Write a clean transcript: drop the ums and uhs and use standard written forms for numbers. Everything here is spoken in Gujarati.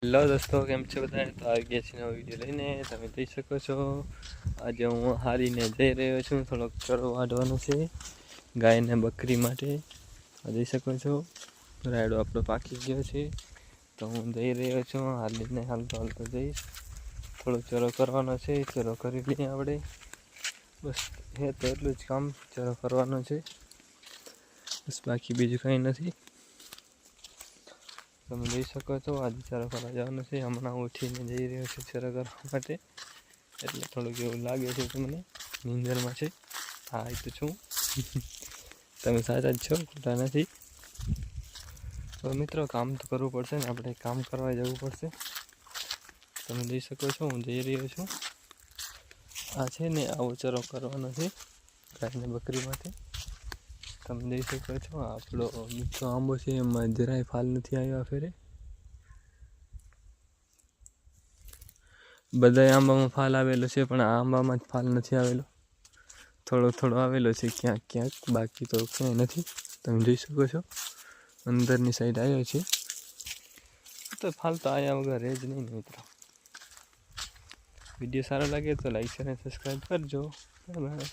હેલો દોસ્તો, કેમ છે બધા? તો આવી ગયા છે નવો વિડીયો લઈને. તમે જોઈ શકો છો આજે હું હારીને જઈ રહ્યો છું. થોડોક ચરો વાઢવાનો છે ગાયને બકરી માટે. જોઈ શકો છો રાયડો આપણો પાકી ગયો છે, તો હું જઈ રહ્યો છું હાલીને. હાલતો જઈશ. થોડો ચરો કરવાનો છે, ચરો કરી લઈએ આપણે. બસ હે તો એટલું જ કામ, ચરો કરવાનો છે બસ, બાકી બીજું કંઈ નથી. તમે જોઈ શકો છો આજે ચરો કરવા જવાનું છે. હમણાં ઉઠીને જઈ રહ્યો છું ચરો કરવા માટે, એટલે થોડુંક એવું લાગે છે તમને નીંદરમાં છે. હા, એ તો છું. તમે સાચા જ છો, ખોટા નથી. તો મિત્રો, કામ તો કરવું પડશે ને, આપણે કામ કરવા જવું પડશે. તમે જોઈ શકો છો હું જઈ રહ્યો છું. આ છે ને આવો ચરો કરવાનો છે ગાયને બકરી માટે. તમે જોઈ શકો છો આપણો મીઠો આંબો છે, એમાં જરાય ફાલ નથી આવ્યો. ફેરે બધા આંબામાં ફાલ આવેલો છે, પણ આ આંબામાં જ ફાલ નથી આવેલો. થોડો આવેલો છે ક્યાંક ક્યાંક, બાકી તો ક્યાંય નથી. તમે જોઈ શકો છો અંદરની સાઈડ આવ્યો છે, તો ફાલ તો આવ્યા વગર રહે જ નહીં ને મિત્રો. વિડીયો સારો લાગે તો લાઈક અને સબસ્ક્રાઈબ કરજો. બરાબર.